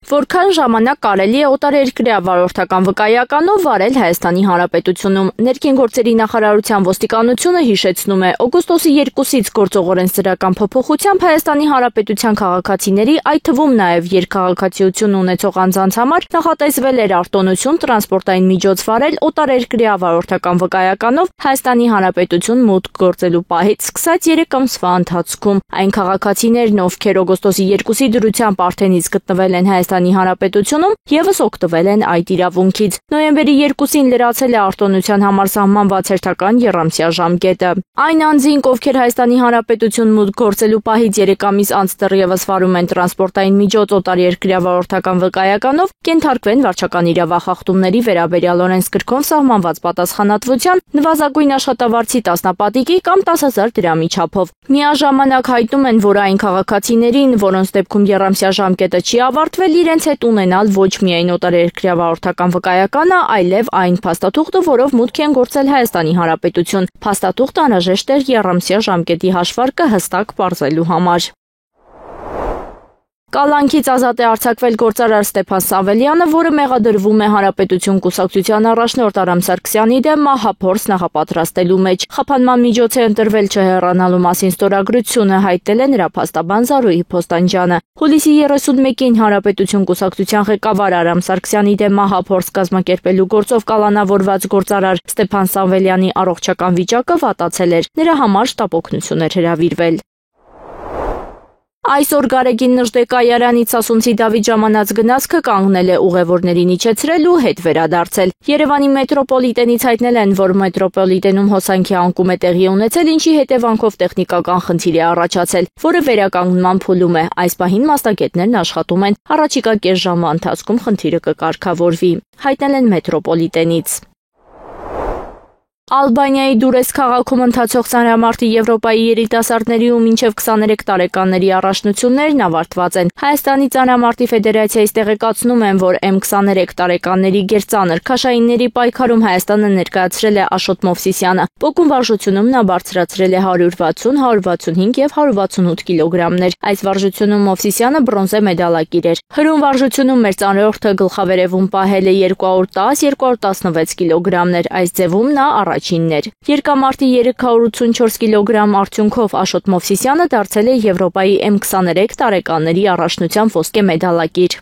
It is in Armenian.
Որքան ժամանակ կարելի է օտարերկրյա վարորդական վկայականով վարել Հայաստանի Հանրապետությունում։ Ներքին գործերի նախարարության ոստիկանությունը հիշեցնում է, օգոստոսի 2-ից գործողորեն սրական փոփոխությամբ Հայաստանի Հանրապետության քաղաքացիների, այդ թվում նաև երկքաղաքացիություն ունեցող անձանց համար նախատեսվել էր արտոնություն տրանսպորտային միջոց վարել օտարերկրյա վարորդական վկայականով Հայաստանի Հանրապետություն մուտք գործելու պահից սկսած 3 ամսվա ընթացքում։ Այն քաղաքացիներն, ովքեր օգոստոսի 2-ի դրությամբ արդենից գտնվել են Հայաստանի Հանրապետությունում, ևս օգտվել են այդ իրավունքից։ Նոյեմբերի 2-ին լրացել է արտոնության համար սահմանված հերթական եռամսյա ժամկետը։ Այն անձինք, ովքեր Հայաստանի Հանրապետություն մուտք գործելու պահից 3 ամիս անց դեռևս վարում են տրանսպորտային միջոց օտարերկրյա վարորդական վկայականով, կենթարկվեն վարչական իրավախախտումների վերաբերյալ օրենսգրքով սահմանված պատասխանատվության, նվազագույն աշխատավարձի տասնապատիկի կամ 10,000 դրամի չափով։ Միաժամանակ հայտնում են, որ այն քաղաքացիներին, որոնց դեպքում եռամսյա ժամկետը չի ավարտվել, իրենց հետ ունենալ ոչ միայն օտարերկրյա վարորդական վկայականը, այլև այն փաստաթուղթը, որով մուտք են գործել Հայաստանի Հանրապետություն։ Փաստաթուղթը անհրաժեշտ է եռամսյա ժամկետի հաշվարկը հստակ պարզելու համար։ Կալանքից ազատ է արձակվել գործարար Ստեփան Սավելյանը, որը մեղադրվում է Հանրապետություն կուսակցության առաջնորդ Արամ Սարգսյանի դեմ մահափորձ նախապատրաստելու մեջ։ Խափանման միջոց է ընտրվել չհեռանալու մասին ստորագրությունը, հայտնել է նրա փաստաբան Զարուհի Փոստանջյանը։ Հուլիսի 31-ին Հանրապետություն կուսակցության ղեկավար Արամ Սարգսյանի դեմ մահափորձ կազմակերպելու գործով կալանավորված գործարար Ստեփան Սավելյանի առողջական վիճակը վատացել էր։ Նրա համար շտապ օգնություն էր հրավիրվել։ Այսօր Գարեգին Նժդեկայարանից Սասունցի Դավիթ ժամանած գնացքը կանգնել է ուղևորներին իջեցրել ու հետ վերադարձել։ Երևանի մետրոպոլիտենից հայտնել են, որ մետրոպոլիտենում հոսանքի անկում է տեղի ունեցել, ինչի հետևանքով տեխնիկական խնդիր է առաջացել, որը վերականգնման փուլում է։ Այս պահին մասնագետներն աշխատում են, առաջիկա կես ժամվա ընթացքում խնդիրը կկարգավորվի, հայտնել են մետրոպոլիտենից։ Ալբանիայի Դուրես քաղաքում ընթացող ծանրամարտի Եվրոպայի երիտասարդների ու մինչև 23 տարեկանների առաջնություններն ավարտված են։ Հայաստանի ծանրամարտի ֆեդերացիայից տեղեկացնում են, որ M23 տարեկանների գերծանր քաշայինների պայքարում Հայաստանը ներկայացրել է Աշոտ Մովսիսյանը։ Պոկում վարժությունում նա բարձրացրել է 160, 165 եւ 168 կիլոգրամներ։ Այս վարժությունում Մովսիսյանը բրոնզե մեդալակիր էր։ Հրում վարժությունում մեր ծանրորդը գլխավերևում պահել է 210-216 կիլոգրամներ։ Այս ձևում նա առաջինն էր։ Երկամարտի 384 կիլոգրամ արդյունքով Աշոտ Մովսիսյանը դարձել է Եվրոպայի M23 տարեկանների առաջնության ոսկե մեդալակիր։